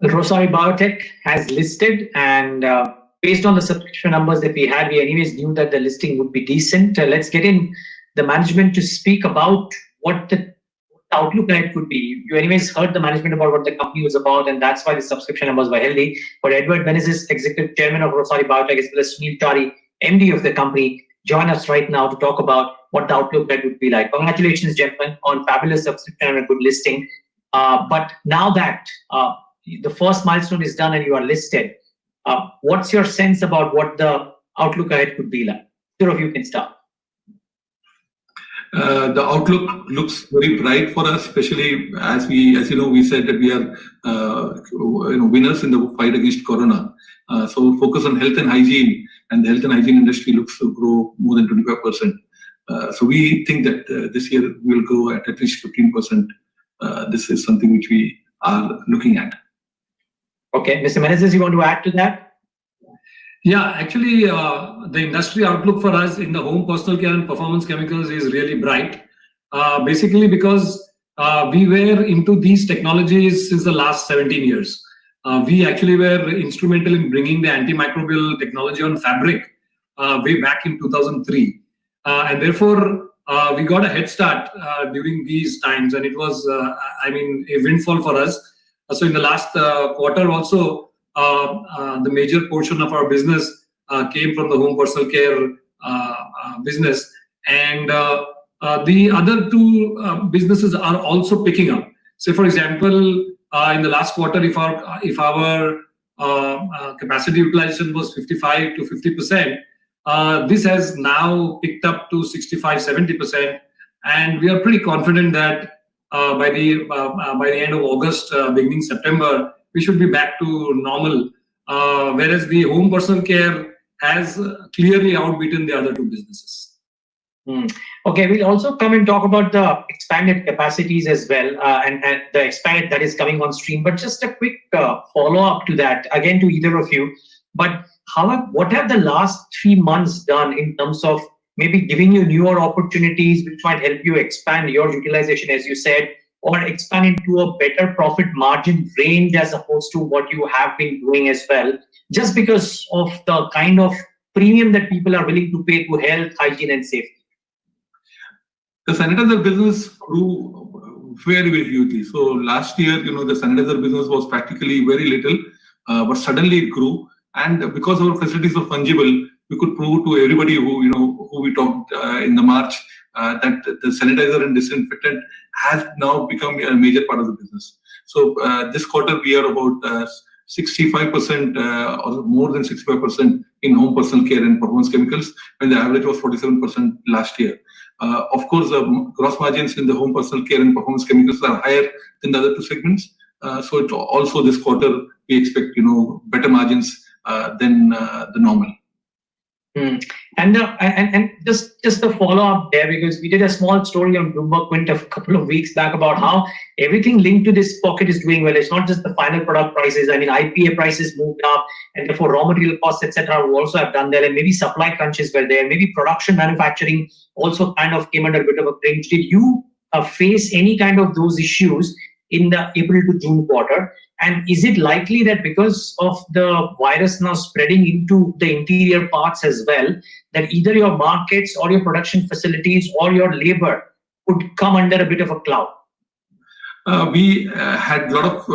Rossari Biotech has listed, and based on the subscription numbers that we had, we anyways knew that the listing would be decent. Let's get in the management to speak about what the outlook ahead could be. You anyways heard the management about what the company was about, and that's why the subscription numbers were healthy. But Edward Menezes, Executive Chairman of Rossari Biotech, as well as SUNIL, CHARI, MD of the company, join us right now to talk about what the outlook ahead would be like. Congratulations, gentlemen, on fabulous subscription and a good listing. But now that the first milestone is done and you are listed, what's your sense about what the outlook ahead could be like? Either of you can start. The outlook looks very bright for us, especially as you know, we said that we are winners in the fight against Corona. So focus on health and hygiene, and the health and hygiene industry looks to grow more than 25%. So we think that this year we will grow at least 15%. This is something which we are looking at. Okay, Mr. Menezes, you want to add to that? Yeah, actually, the industry outlook for us in the home personal care and performance chemicals is really bright. Basically, because we were into these technologies since the last 17 years. We actually were instrumental in bringing the antimicrobial technology on fabric way back in 2003. And therefore, we got a head start during these times, and it was, a windfall for us. So in the last quarter also, the major portion of our business came from the home personal care business, and the other two businesses are also picking up. Say, for example, in the last quarter, if our capacity utilization was 55 to 50%, this has now picked up to 65-70%, and we are pretty confident that by the end of August, beginning September, we should be back to normal. Whereas the home personal care has clearly outbeaten the other two businesses. Okay, we'll also come and talk about the expanded capacities as well, and the expanded that is coming on stream. But just a quick follow-up to that, again to either of you. But what have the last 3 months done in terms of maybe giving you newer opportunities which might help you expand your utilization, as you said, or expand into a better profit margin range as opposed to what you have been doing as well, just because of the kind of premium that people are willing to pay to health, hygiene, and safety? The sanitizer business grew very, very hugely. So last year, the sanitizer business was practically very little, but suddenly it grew. And because our facilities were fungible, we could prove to everybody who we talked in the March that the sanitizer and disinfectant has now become a major part of the business. So this quarter we are about 65% or more than 65% in home personal care and performance chemicals, when the average was 47% last year. Of course, the gross margins in the home personal care and performance chemicals are higher than the other two segments. So it also this quarter we expect better margins than the normal. And just a follow up there, because we did a small story on BloombergQuint a couple of weeks back about how everything linked to this pocket is doing well. It's not just the final product prices. I mean, IPA prices moved up, and therefore raw material costs, etc., will also have done there, and maybe supply crunches were there. Maybe production manufacturing also kind of came under a bit of a pinch. Did you face any kind of those issues in the April to June quarter? And is it likely that because of the virus now spreading into the interior parts as well, that either your markets or your production facilities or your labor could come under a bit of a cloud? We had a lot of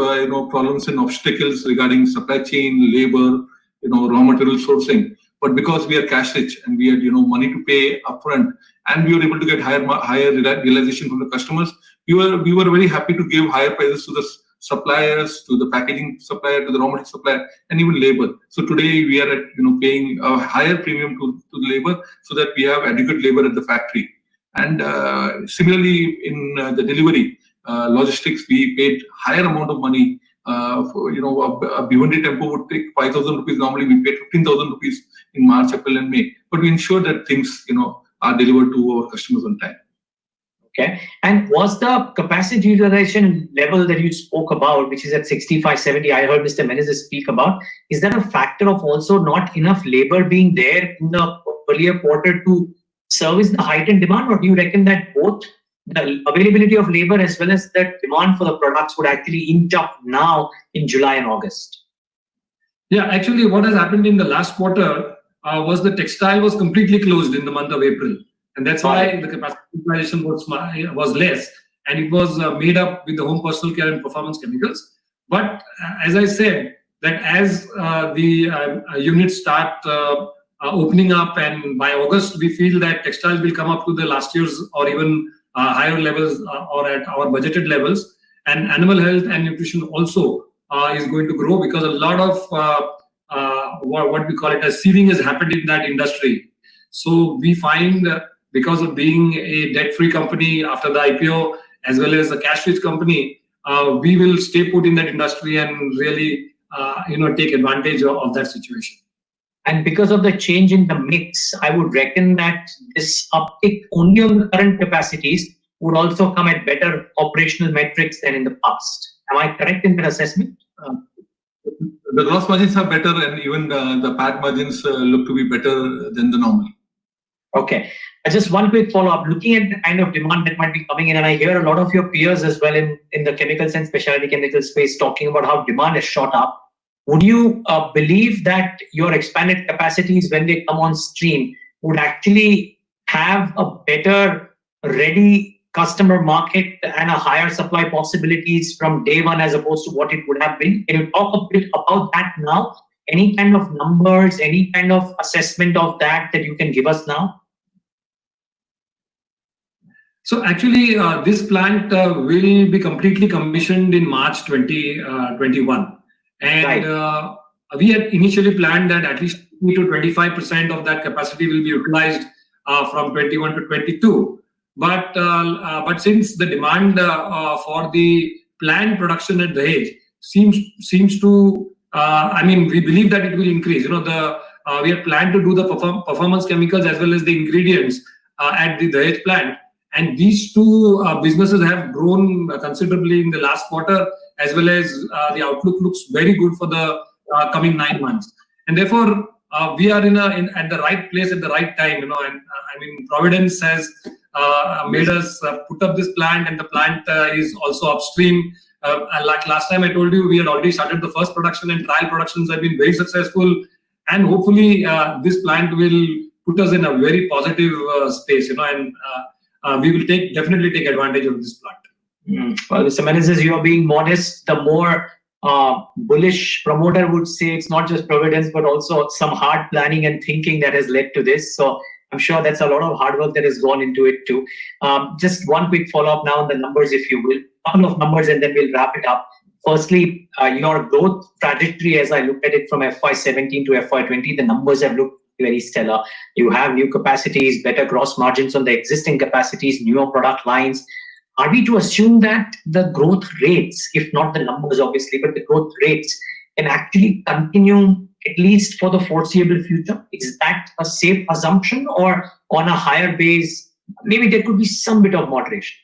problems and obstacles regarding supply chain, labor, raw material sourcing. But because we are cash rich and we had money to pay upfront, and we were able to get higher realization from the customers, we were very happy to give higher prices to the suppliers, to the packaging supplier, to the raw material supplier, and even labor. So today we are at paying a higher premium to the labor, so that we have adequate labor at the factory. And similarly in the delivery logistics, we paid higher amount of money. For a Bhiwandi tempo would take 5,000 rupees. Normally we paid 15,000 rupees in March, April, and May. But we ensure that things are delivered to our customers on time. Okay. And was the capacity utilization level that you spoke about, which is at 65-70, I heard Mr. Menezes speak about, is that a factor of also not enough labor being there in the earlier quarter to service the heightened demand, or do you reckon that both the availability of labor as well as the demand for the products would actually inch up now in July and August? Yeah, actually, what has happened in the last quarter was the textile was completely closed in the month of April, and that's why the capacity utilization was less, and it was made up with the home personal care and performance chemicals. But as I said, that as the units start opening up, and by August we feel that textiles will come up to the last year's or even higher levels or at our budgeted levels, and animal health and nutrition also is going to grow, because a lot of what we call it as sieving has happened in that industry. So we find because of being a debt-free company after the IPO as well as a cash-rich company, we will stay put in that industry and really take advantage of that situation. And because of the change in the mix, I would reckon that this uptick only on the current capacities would also come at better operational metrics than in the past. Am I correct in that assessment? The gross margins are better, and even the PAT margins look to be better than the normal. Okay. Just one quick follow-up. Looking at the kind of demand that might be coming in, and I hear a lot of your peers as well in the chemicals and specialty chemical space talking about how demand has shot up. Would you believe that your expanded capacities, when they come on stream, would actually have a better ready customer market and a higher supply possibilities from day one as opposed to what it would have been? Can you talk a bit about that now? Any kind of numbers, any kind of assessment of that you can give us now? So actually, this plant will be completely commissioned in March 2021. And we had initially planned that at least 20 to 25% of that capacity will be utilized from 21 to 22. But since the demand for the planned production at Dahej seems to, we believe that it will increase. We had planned to do the performance chemicals as well as the ingredients at the Dahej plant, and these two businesses have grown considerably in the last quarter, as well as the outlook looks very good for the coming 9 months. And therefore, we are at the right place at the right time. Providence has made us put up this plant, and the plant is also upstream. Like last time I told you, we had already started the first production, and trial productions have been very successful. And hopefully, this plant will put us in a very positive space. We will definitely take advantage of this plant. Well, Mr. Menezes, you are being modest. The more bullish promoter would say it's not just Providence, but also some hard planning and thinking that has led to this. So I'm sure that's a lot of hard work that has gone into it too. Just one quick follow-up now on the numbers, if you will. A couple of numbers and then we'll wrap it up. Firstly, your growth trajectory, as I look at it from FY17 to FY20, the numbers have looked very stellar. You have new capacities, better gross margins on the existing capacities, newer product lines. Are we to assume that the growth rates, if not the numbers obviously, but the growth rates can actually continue at least for the foreseeable future? Is that a safe assumption, or on a higher base, maybe there could be some bit of moderation?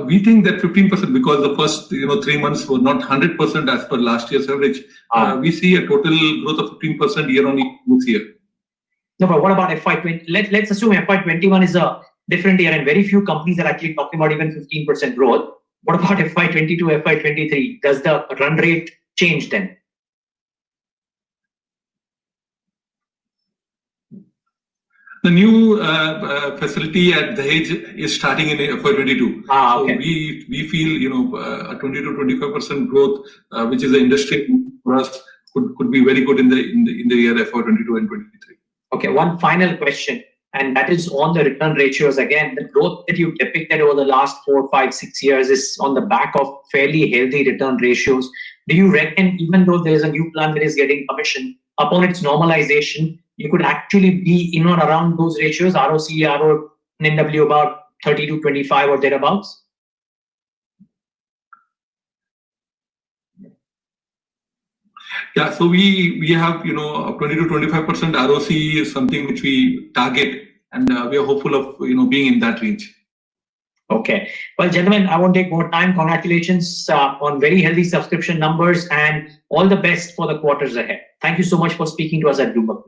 We think that 15%, because the first 3 months were not 100% as per last year's average. We see a total growth of 15% year on year this year. No, but what about FY20? Let's assume FY21 is a different year, and very few companies are actually talking about even 15% growth. What about FY22, FY23? Does the run rate change then? The new facility at Dahej is starting in FY22. Okay. So we feel a 20 to 25% growth, which is the industry for us, could be very good in the year FY22 and 23. Okay, one final question, and that is on the return ratios. Again, the growth that you depicted over the last 4, 5, 6 years is on the back of fairly healthy return ratios. Do you reckon, even though there is a new plant that is getting commissioned, upon its normalization, you could actually be in or around those ratios, ROC, RO, NW about 30 to 25 or thereabouts? Yeah, so we have 20 to 25% ROC is something which we target, and we are hopeful of being in that range. Okay. Well, gentlemen, I won't take more time. Congratulations on very healthy subscription numbers, and all the best for the quarters ahead. Thank you so much for speaking to us at BloombergQuint.